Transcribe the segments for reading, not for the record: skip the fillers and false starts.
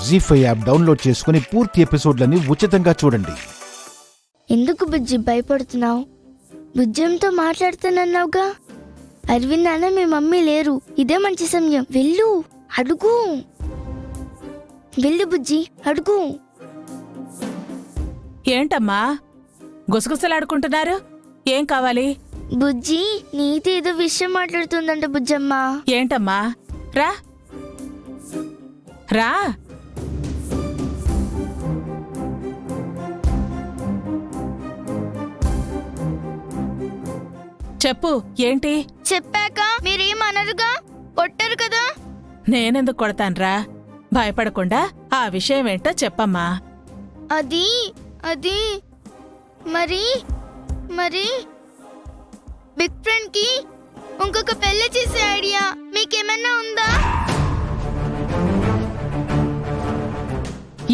జీ5 app download చేసుకుని పూర్తి ఎపిసోడ్లని ఉచితంగా చూడండి. ఎందుకు బుజ్జి భయపడుతున్నావు? బుజ్జంతో మాట్లాడుతానన్నావుగా. అరవింద్ నాన్న మీ మమ్మీ లేరు, ఇదే మంచి సమయం. వెళ్ళు, అడుగు. వెళ్ళు బుజ్జి, అడుగు. ఏంటమ్మా గుసగుసలాడుకుంటున్నారు? ఏం కావాలి? బుజ్జి నీతో ఏదో విషయం మాట్లాడుతుందంట బుజ్జమ్మ. ఏంటమ్మా? రా రా. చెప్పు, ఏంటి? చెప్పాక మీరేమనరుగా, కొట్టరు కదా. నేనెందుకు కొడతాన్రా? భయపడకుండా ఆ విషయం ఏంటో చెప్పమ్మా. అది అది మరి మరి బిగ్ ఫ్రెండ్ కి ఇంకొక పెళ్లి చేసే ఐడియా మీకేమన్నా ఉందా?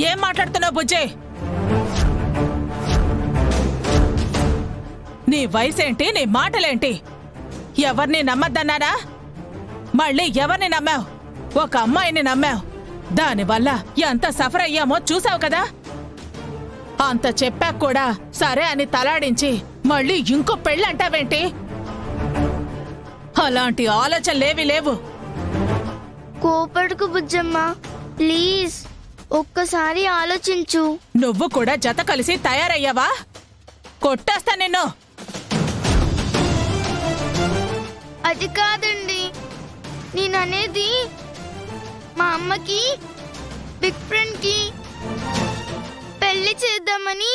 ఏం మాట్లాడుతున్నావు బుజ్జే? నీ వయసేంటి, నీ మాటలేంటి? ఎవరిని నమ్మద్దన్నానా? మళ్ళీ ఎవరిని నమ్మావు? ఒక అమ్మాయిని నమ్మావు. దానివల్ల ఎంత సఫర్ అయ్యామో చూసావు కదా. అంత చెప్పాక కూడా సరే అని తలాడించి మళ్ళీ ఇంకో పెళ్ళంటావేంటి? అలాంటి ఆలోచనలేవి లేవు. కోపడుకు బుజ్జమ్మ, ప్లీజ్ ఒక్కసారి ఆలోచించు. నువ్వు కూడా జత కలిసి తయారయ్యావా? కొట్టేస్తా నిన్ను. అది కాదండి, నేననేది మా అమ్మకి బిగ్ ఫ్రెండ్ కి పెళ్లి చేద్దామని.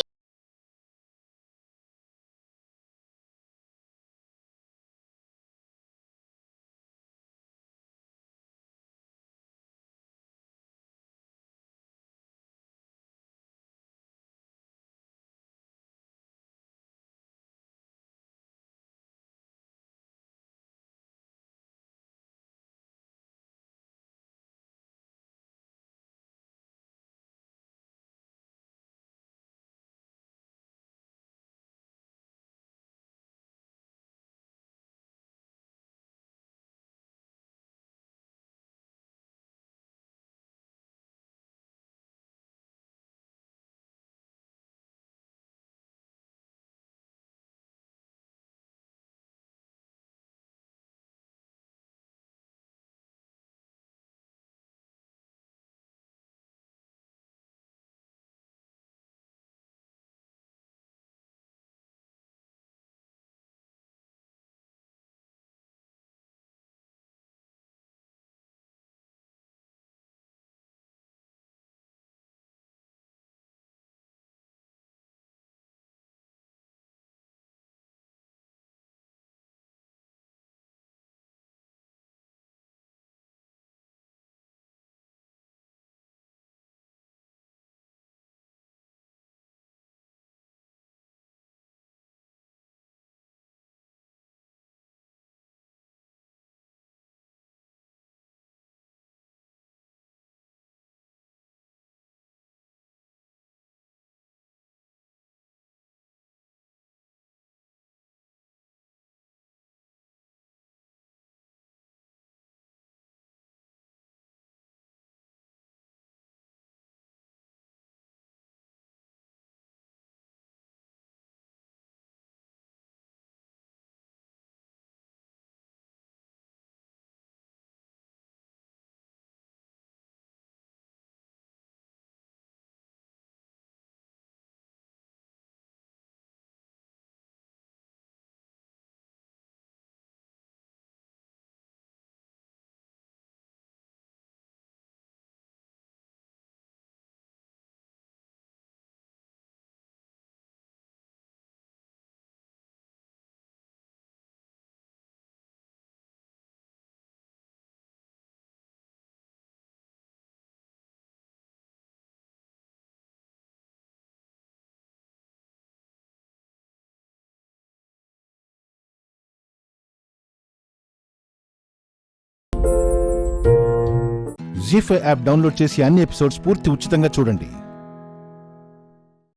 జీ5 యాప్ డౌన్లోడ్ చేసి అన్ని ఎపిసోడ్స్ పూర్తి ఉచితంగా చూడండి.